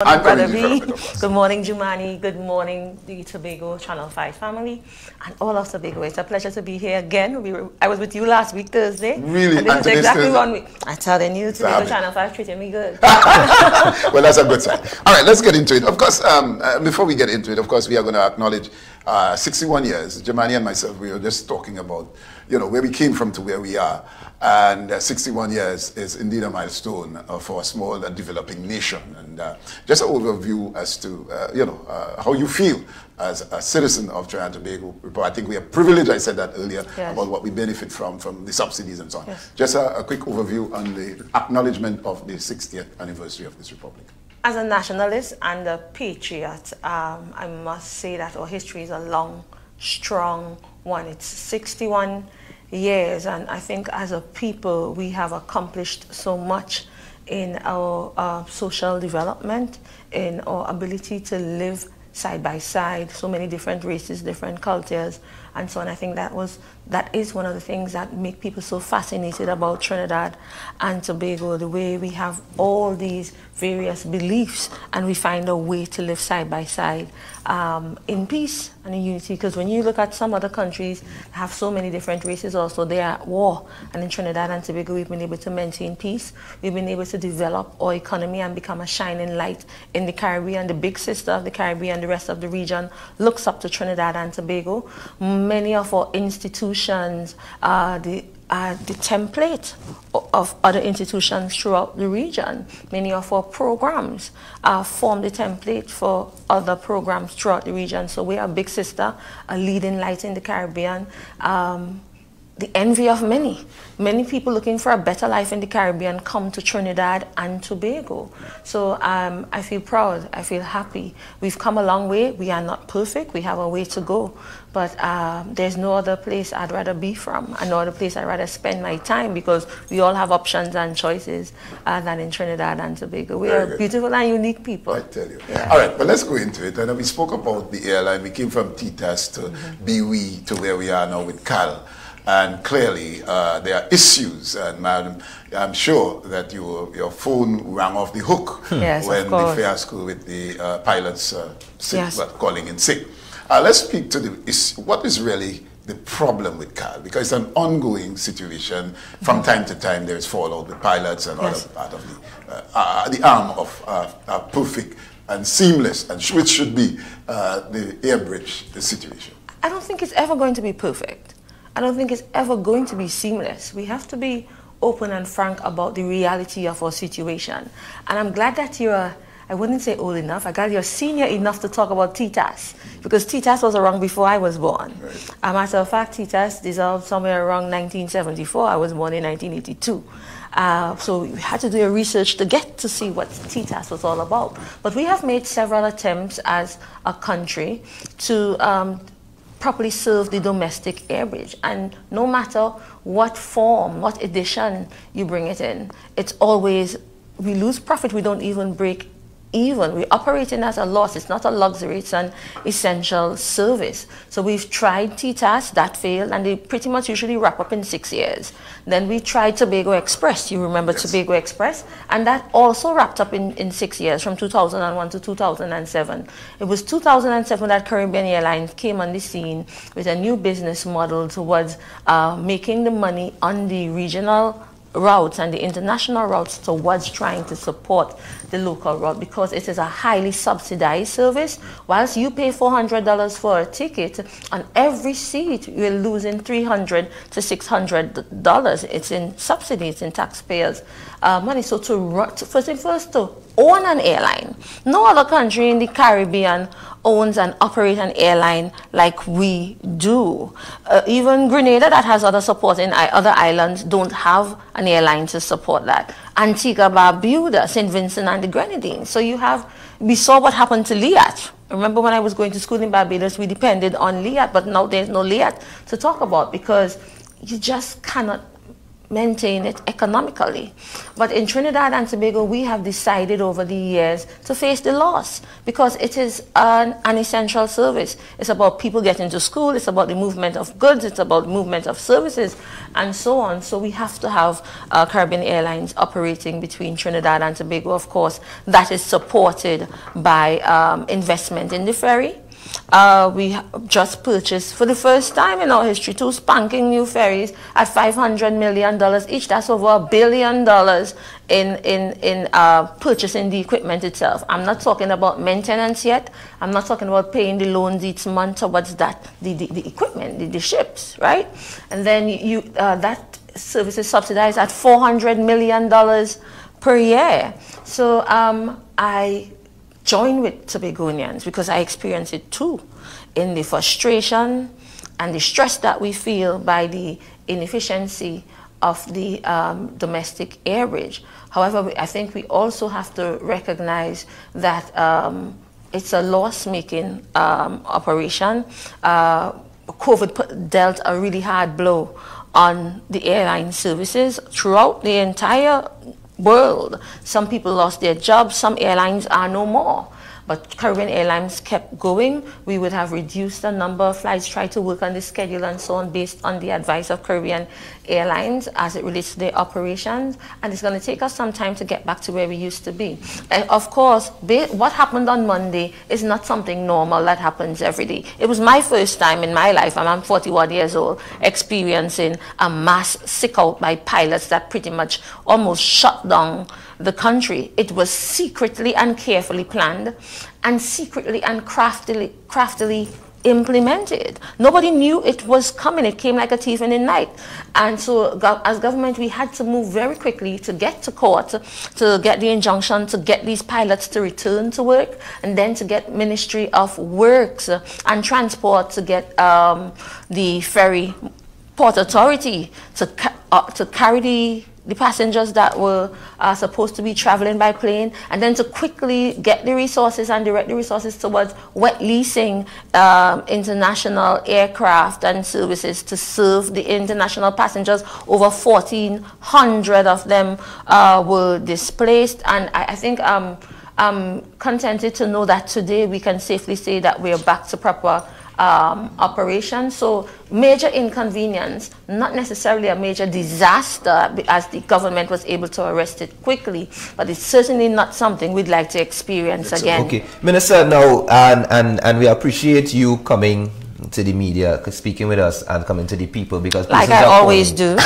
Good morning, Brother B. Good morning, Jumani. Good morning, the Tobago Channel 5 family and all of Tobago. It's a pleasure to be here again. I was with you last week, Thursday. Really? And this is exactly 1 week. I tell you, Tobago Channel 5 treating me good. Well, that's a good sign. All right, let's get into it. Of course, before we get into it, of course, we are going to acknowledge 61 years. Jumani and myself, we were just talking about, where we came from to where we are. And 61 years is indeed a milestone for a small developing nation. And just an overview as to, how you feel as a citizen of Trinidad and Tobago. I think we are privileged, I said that earlier, yes, about what we benefit from the subsidies and so on. Yes. Just a quick overview on the acknowledgement of the 60th anniversary of this republic. As a nationalist and a patriot, I must say that our history is a long, strong one. It's 61 years, and I think as a people we have accomplished so much in our social development, in our ability to live side by side, so many different races, different cultures, and so on. I think that is one of the things that make people so fascinated about Trinidad and Tobago, the way we have all these various beliefs and we find a way to live side by side in peace and in unity. Because when you look at some other countries that have so many different races also, they are at war. And in Trinidad and Tobago, we've been able to maintain peace. We've been able to develop our economy and become a shining light in the Caribbean. The big sister of the Caribbean, the rest of the region, looks up to Trinidad and Tobago. Many of our institutions are the template of other institutions throughout the region. Many of our programs form the template for other programs throughout the region. So we are a big sister, a leading light in the Caribbean, the envy of many. Many people looking for a better life in the Caribbean come to Trinidad and Tobago. So I feel proud, I feel happy. We've come a long way. We are not perfect, we have a way to go. But there's no other place I'd rather be from, and no other place I'd rather spend my time, because we all have options and choices than in Trinidad and Tobago. We are beautiful and unique people. I tell you. Yeah. All right, but let's go into it. And we spoke about the airline. We came from TTAS to BWE to where we are now with CAL. And clearly, there are issues, and madam, I'm sure that your phone rang off the hook when the fiasco with the pilots calling in sick. Let's speak to the issue. What is really the problem with CAL? Because it's an ongoing situation. From time to time, there is fallout with pilots and other part of the arm of perfect and seamless, and which should be the air bridge, the situation. I don't think it's ever going to be perfect. I don't think it's ever going to be seamless. We have to be open and frank about the reality of our situation. And I'm glad that you're, I wouldn't say old enough, I'm glad you're senior enough to talk about TTAS, because TTAS was around before I was born. Right. As a matter of fact, TTAS dissolved somewhere around 1974. I was born in 1982. So we had to do a research to get to see what TTAS was all about. But we have made several attempts as a country to properly serve the domestic air bridge, and no matter what form, what edition you bring it in, it's always, we lose profit, we don't even break even. We're operating as a loss. It's not a luxury, it's an essential service. So we've tried TTAS, that failed, and they pretty much usually wrap up in 6 years. Then we tried Tobago Express, you remember Tobago Express, and that also wrapped up in 6 years, from 2001 to 2007. It was 2007 that Caribbean Airlines came on the scene with a new business model towards making the money on the regional routes and the international routes towards trying to support the local route, because it is a highly subsidized service. Whilst you pay $400 for a ticket, on every seat you're losing $300 to $600. It's in subsidy, it's in taxpayers' money. So first thing first, to own an airline. No other country in the Caribbean owns and operates an airline like we do. Even Grenada, that has other support in other islands, don't have an airline to support that. Antigua, Barbuda, St. Vincent and the Grenadines. So we saw what happened to Liat. Remember when I was going to school in Barbados, we depended on Liat, but now there's no Liat to talk about, because you just cannot maintain it economically. But in Trinidad and Tobago, we have decided over the years to face the loss because it is an essential service. It's about people getting to school, it's about the movement of goods, it's about movement of services, and so on. So we have to have Caribbean Airlines operating between Trinidad and Tobago, of course, that is supported by investment in the ferry. We just purchased, for the first time in our history, 2 spanking new ferries at $500 million each. That's over $1 billion in purchasing the equipment itself. I'm not talking about maintenance yet. I'm not talking about paying the loans each month towards that, the equipment, the ships, right? And then that service is subsidized at $400 million per year. So I join with Tobagonians because I experience it too, in the frustration and the stress that we feel by the inefficiency of the domestic air bridge. However, I think we also have to recognize that it's a loss-making operation. COVID dealt a really hard blow on the airline services throughout the entire world. Some people lost their jobs, some airlines are no more. But Caribbean Airlines kept going. We would have reduced the number of flights, tried to work on the schedule and so on based on the advice of Caribbean Airlines as it relates to their operations. And it's going to take us some time to get back to where we used to be. And of course, what happened on Monday is not something normal that happens every day. It was my first time in my life, and I'm 41 years old, experiencing a mass sick out by pilots that pretty much almost shut down the country. It was secretly and carefully planned and secretly and craftily implemented. Nobody knew it was coming. It came like a thief in the night. And so as government, we had to move very quickly to get to court, to get the injunction, to get these pilots to return to work, and then to get Ministry of Works and Transport to get the ferry port authority to carry the passengers that were supposed to be traveling by plane, and then to quickly get the resources and direct the resources towards wet leasing international aircraft and services to serve the international passengers. Over 1,400 of them were displaced, and I think I'm contented to know that today we can safely say that we're back to proper operation. So major inconvenience, not necessarily a major disaster as the government was able to arrest it quickly, but it's certainly not something we'd like to experience again. Okay, Minister, now, and we appreciate you coming to the media, speaking with us and coming to the people, because like I always do.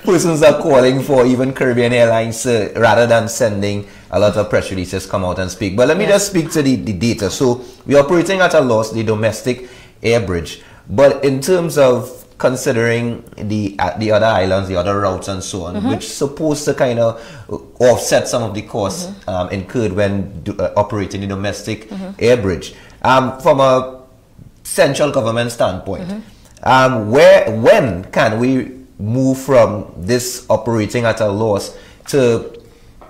Persons are calling for even Caribbean Airlines rather than sending a lot of press releases, come out and speak. But let me just speak to the data. So we're operating at a loss, the domestic air bridge. But in terms of considering the other islands, the other routes and so on, which is supposed to kind of offset some of the costs incurred when operating the domestic air bridge. From a central government standpoint, when can we move from this operating at a loss to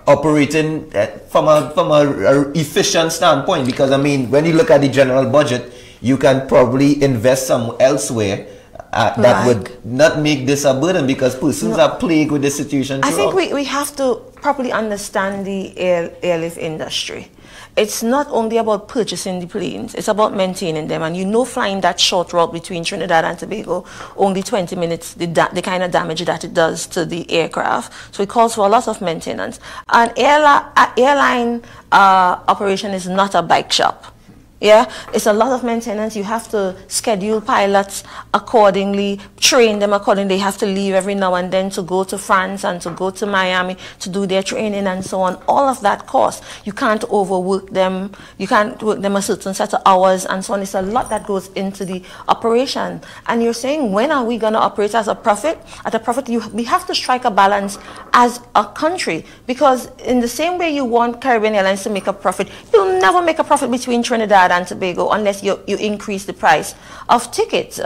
operating from a efficient standpoint? Because I mean, when you look at the general budget, you can probably invest some elsewhere that would not make this a burden, because persons are plagued with the situation. I think we have to properly understand the airlift industry. It's not only about purchasing the planes, it's about maintaining them. And you know, flying that short route between Trinidad and Tobago, only 20 minutes, the kind of damage that it does to the aircraft. So it calls for a lot of maintenance. An airline operation is not a bike shop. Yeah, it's a lot of maintenance. You have to schedule pilots accordingly, train them accordingly. They have to leave every now and then to go to France and to go to Miami to do their training and so on. All of that costs. You can't overwork them. You can't work them a certain set of hours and so on. It's a lot that goes into the operation. And you're saying, when are we going to operate as a profit? At a profit, we have to strike a balance as a country, because in the same way you want Caribbean Airlines to make a profit, you'll never make a profit between Trinidad and Tobago unless you increase the price of tickets.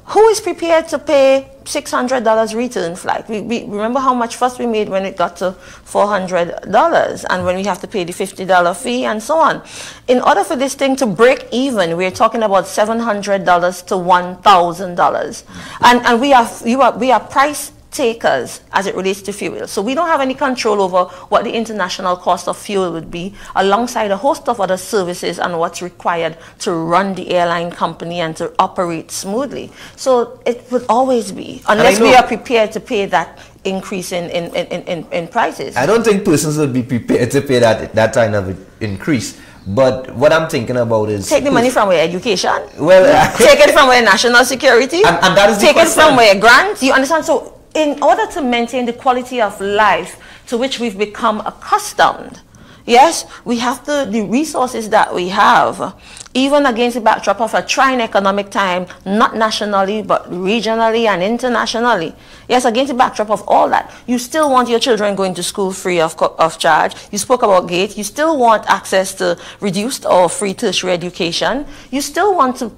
Who is prepared to pay $600 return flight? We remember how much fuss we made when it got to $400, and when we have to pay the $50 fee and so on. In order for this thing to break even, we're talking about $700 to $1,000, and we are price takers as it relates to fuel. So we don't have any control over what the international cost of fuel would be, alongside a host of other services and what's required to run the airline company and to operate smoothly. So it would always be, unless we are prepared to pay that increase in prices. I don't think persons would be prepared to pay that kind of increase. But what I'm thinking about is... Take the money from where? Education? Well, take it from where? National security? And that is take it from where? Grants? You understand? So in order to maintain the quality of life to which we've become accustomed, yes, we have the resources that we have, even against the backdrop of a trying economic time, not nationally, but regionally and internationally. Yes, against the backdrop of all that, you still want your children going to school free of charge. You spoke about GATE. You still want access to reduced or free tertiary education. You still want to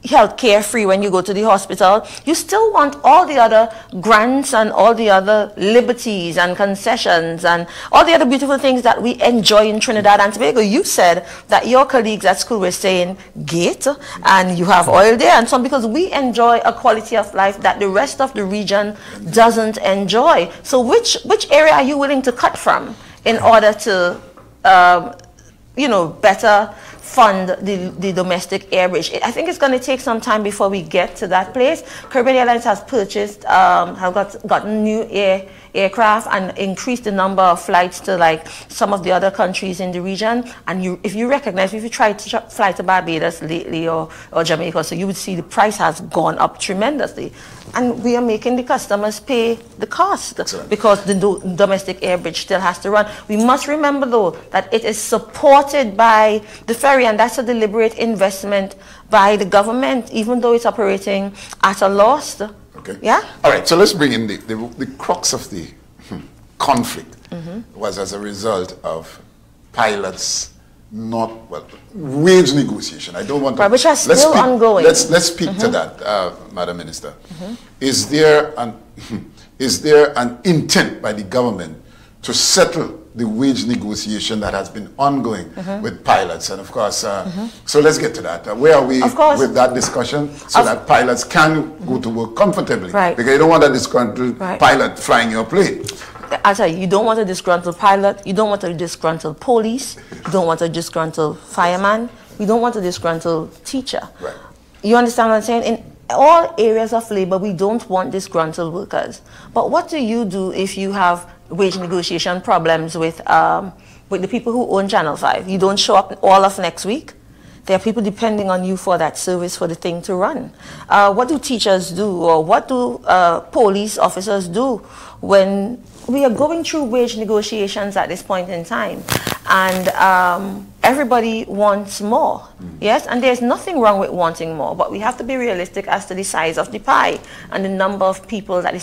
health care free when you go to the hospital. You still want all the other grants and all the other liberties and concessions and all the other beautiful things that we enjoy in Trinidad and Tobago. You said that your colleagues at school were saying GATE and you have oil there and so on, because we enjoy a quality of life that the rest of the region doesn't enjoy. So which area are you willing to cut from in order to better fund the domestic air bridge? I think it's going to take some time before we get to that place. Caribbean Airlines has purchased, have gotten new aircraft and increased the number of flights to like some of the other countries in the region. And if you try to fly to Barbados lately or Jamaica, so you would see the price has gone up tremendously. And we are making the customers pay the cost because the domestic air bridge still has to run. We must remember though that it is supported by the ferry, and that's a deliberate investment by the government, even though it's operating at a loss. Okay. Yeah. All right. So let's bring in the crux of the conflict was as a result of pilots wage negotiation. I don't want to. Which are still ongoing. Let's speak to that, Madam Minister. Is there an intent by the government to settle the wage negotiation that has been ongoing with pilots? And of course, so let's get to that. Where are we with that discussion so that pilots can go to work comfortably? Right. Because you don't want a disgruntled pilot flying your plane. I tell you, you don't want a disgruntled pilot, you don't want a disgruntled police, you don't want a disgruntled fireman, you don't want a disgruntled teacher. Right. You understand what I'm saying? In all areas of labor, we don't want disgruntled workers. But what do you do if you have wage negotiation problems with the people who own Channel 5? You don't show up all of next week. There are people depending on you for that service, for the thing to run. What do teachers do, or what do police officers do when we are going through wage negotiations at this point in time? And everybody wants more, yes? And there's nothing wrong with wanting more, but we have to be realistic as to the size of the pie and the number of people that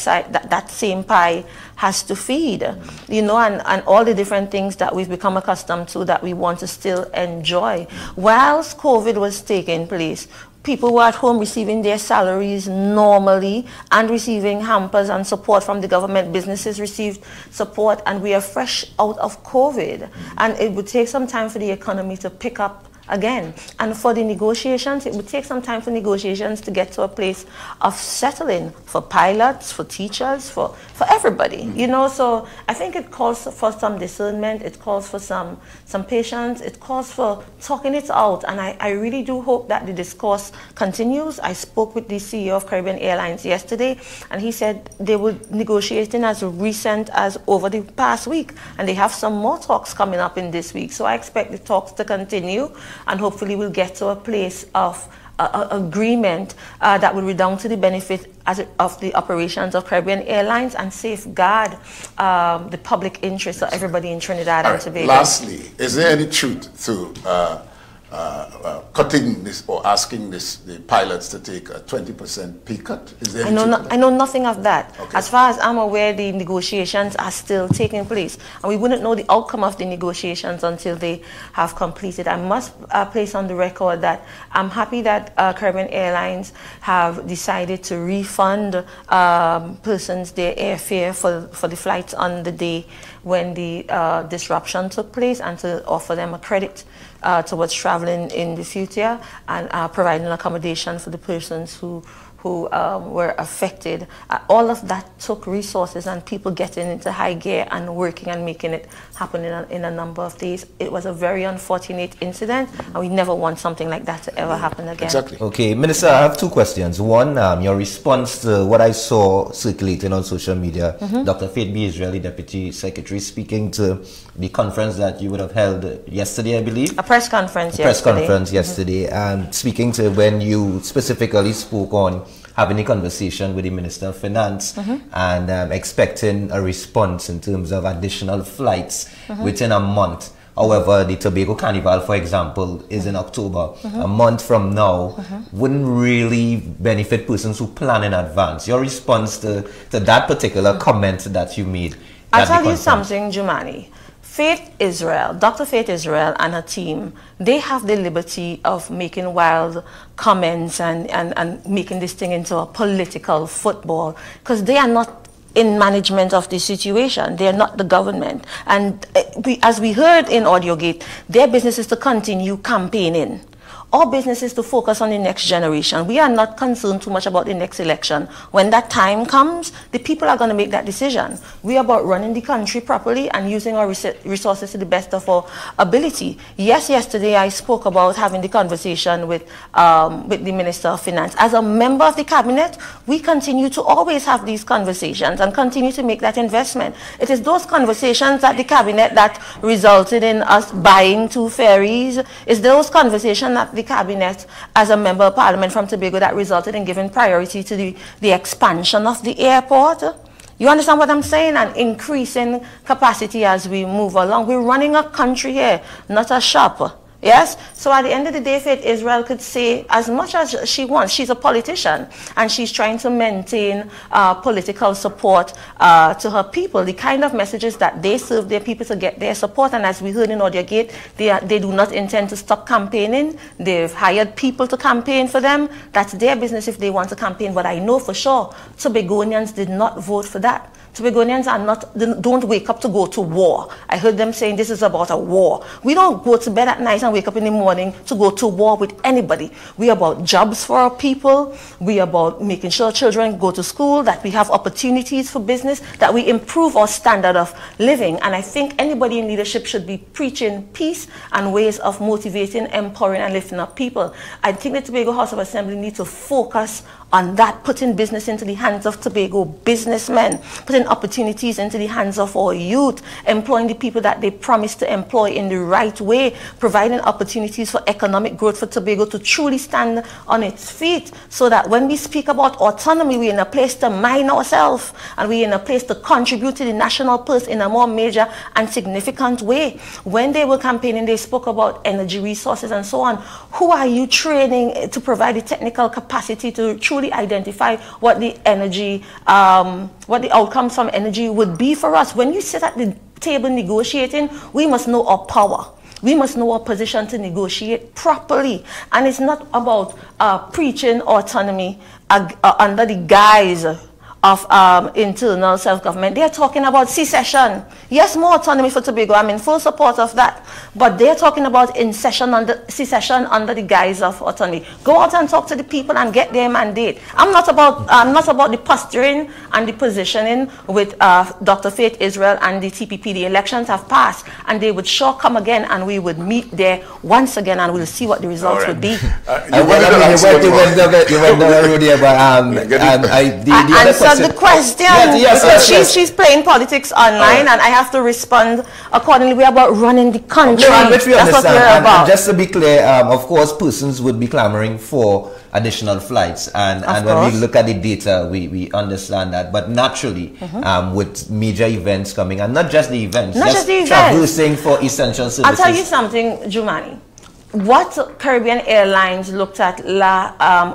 that same pie has to feed, and all the different things that we've become accustomed to that we want to still enjoy. Whilst COVID was taking place, people were at home receiving their salaries normally and receiving hampers and support from the government. Businesses received support, and we are fresh out of COVID. And it would take some time for the economy to pick up again. And for the negotiations, it would take some time for negotiations to get to a place of settling for pilots, for teachers, for everybody. So I think it calls for some discernment, it calls for some patience, it calls for talking it out. And I really do hope that the discourse continues. I spoke with the CEO of Caribbean Airlines yesterday, and he said they were negotiating as recent as over the past week, and they have some more talks coming up in this week. So I expect the talks to continue, and hopefully we'll get to a place of agreement that will redound to the benefit of the operations of Caribbean Airlines and safeguard the public interest of everybody in Trinidad and Tobago. Lastly, is there any truth to cutting this or asking the pilots to take a 20% pay cut? Is there I know nothing of that. Okay. As far as I'm aware, the negotiations are still taking place, and we wouldn't know the outcome of the negotiations until they have completed. I must place on the record that I'm happy that Caribbean Airlines have decided to refund persons their airfare for the flights on the day when the disruption took place, and to offer them a credit towards traveling in the future, and providing accommodation for the persons who who were affected. All of that took resources and people getting into high gear and working and making it happen in a number of days. It was a very unfortunate incident, and we never want something like that to ever happen again. Exactly. Okay, Minister, I have two questions. One, your response to what I saw circulating on social media, Dr. Faith B. Israeli, Deputy Secretary, speaking to the conference that you would have held yesterday, I believe. A press conference yesterday. Press conference yesterday, and speaking to when you specifically spoke on having a conversation with the Minister of Finance and expecting a response in terms of additional flights within a month. However, the Tobago Carnival, for example, is in October. A month from now wouldn't really benefit persons who plan in advance. Your response to that particular comment that you made? I'll tell you something, Jumani. Faith Israel, Dr. Faith Israel and her team, they have the liberty of making wild comments and making this thing into a political football, because they are not in management of the situation. They are not the government. And as we heard in AudioGate, their business is to continue campaigning. Our business is to focus on the next generation. We are not concerned too much about the next election. When that time comes, the people are going to make that decision. We are about running the country properly and using our resources to the best of our ability. Yes, yesterday I spoke about having the conversation with the Minister of Finance. As a member of the cabinet, we continue to always have these conversations and continue to make that investment. It is those conversations at the cabinet that resulted in us buying 2 ferries. It's those conversations that the cabinet as a member of parliament from Tobago that resulted in giving priority to the expansion of the airport. You understand what I'm saying? And increasing capacity as we move along. We're running a country here, not a shop. Yes? So at the end of the day, Faith Israel could say as much as she wants. She's a politician, and she's trying to maintain political support to her people. The kind of messages that they serve their people to get their support. And as we heard in AudioGate, they do not intend to stop campaigning. They've hired people to campaign for them. That's their business if they want to campaign. But I know for sure Tobagonians did not vote for that. Tobagonians don't wake up to go to war. I heard them saying this is about a war. We don't go to bed at night and wake up in the morning to go to war with anybody. We are about jobs for our people. We are about making sure children go to school, that we have opportunities for business, that we improve our standard of living. And I think anybody in leadership should be preaching peace and ways of motivating, empowering, and lifting up people. I think the Tobago House of Assembly needs to focus on that, putting business into the hands of Tobago businessmen, putting opportunities into the hands of our youth, employing the people that they promise to employ in the right way, providing opportunities for economic growth for Tobago to truly stand on its feet, so that when we speak about autonomy, we're in a place to mine ourselves, and we're in a place to contribute to the national purse in a more major and significant way. When they were campaigning, they spoke about energy resources and so on. Who are you training to provide the technical capacity to truly identify what the energy, what the outcomes from energy would be for us? When you sit at the table negotiating, we must know our power. We must know our position to negotiate properly. And it's not about preaching autonomy under the guise of internal self-government. They're talking about secession. Yes, more autonomy for Tobago. I'm in full support of that. But they're talking about secession under the guise of autonomy. Go out and talk to the people and get their mandate. I'm not about the posturing and the positioning with Dr. Faith Israel and the TPP. The elections have passed, and they would sure come again, and we would meet there once again, and we'll see what the results would be. You went down the road here, but the question. Yes, she's playing politics online, and I have to respond accordingly. We're about running the country. Which we understand. That's what we're about. And just to be clear, of course, persons would be clamoring for additional flights, and when we look at the data, we understand that. But naturally, with major events coming, and not just the events, traversing for essential services. I'll tell you something, Jumani. What Caribbean Airlines looked at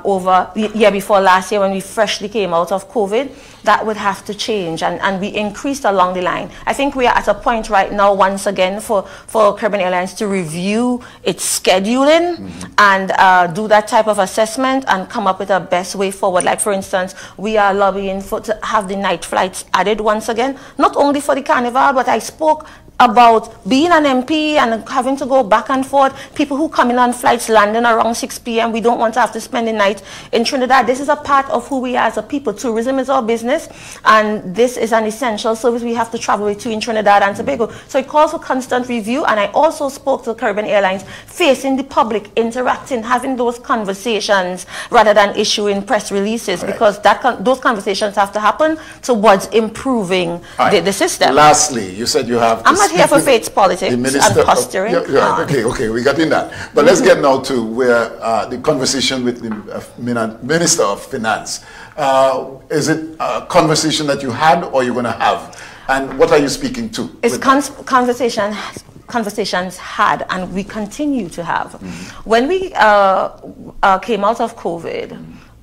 over the year before last year, when we freshly came out of COVID, that would have to change, and we increased along the line. I think we are at a point right now, once again, for Caribbean Airlines to review its scheduling and do that type of assessment and come up with a best way forward. Like, for instance, we are lobbying to have the night flights added once again, not only for the Carnival, but I spoke about being an MP and having to go back and forth. People who come in on flights landing around 6 p.m. We don't want to have to spend the night in Trinidad. This is a part of who we are as a people. Tourism is our business, and this is an essential service we have to travel between Trinidad and Tobago. So it calls for constant review, and I also spoke to Caribbean Airlines, facing the public, interacting, having those conversations rather than issuing press releases, because those conversations have to happen towards improving the system. Lastly, you said you have... I'm not here for faith politics and posturing. Okay, we got in that. But let's get now to where the conversation with the Minister of Finance. Is it a conversation that you had or you're going to have? And what are you speaking to? It's conversations had, and we continue to have. When we came out of COVID,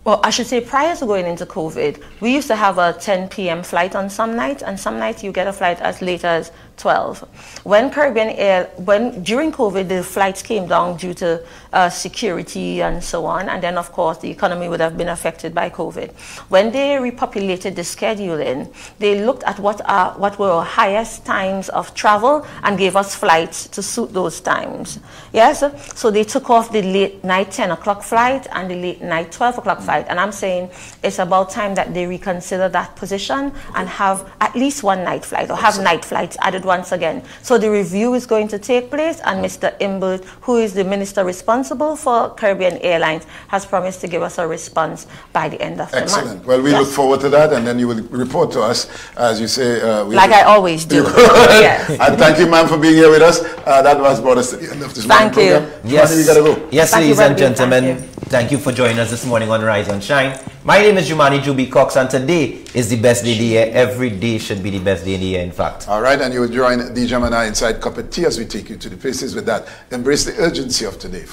well, I should say prior to going into COVID, we used to have a 10 p.m. flight on some nights, and some nights you get a flight as late as 12. When during COVID, the flights came down due to security and so on, and then of course the economy would have been affected by COVID. When they repopulated the scheduling, they looked at what were our highest times of travel and gave us flights to suit those times. Yes, so they took off the late night 10 o'clock flight and the late night 12 o'clock flight, and I'm saying it's about time that they reconsider that position and have at least one night flight, or have night flights added once again. So the review is going to take place, and Mr. Imbert, who is the minister responsible for Caribbean Airlines, has promised to give us a response by the end of the month. Excellent. Well, we look forward to that, and then you will report to us, as you say. Like I always do. Yes. And thank you, ma'am, for being here with us. That was brought us to the end of this morning program. Yes, you gotta go. Yes, ladies and gentlemen, thank you for joining us this morning on Rise and Shine. My name is Jumani Juby Cox, and today is the best day of the year. Every day should be the best day of the year, in fact. All right, and you will join DJ and I inside Cup of Tea as we take you to the places with that. Embrace the urgency of today.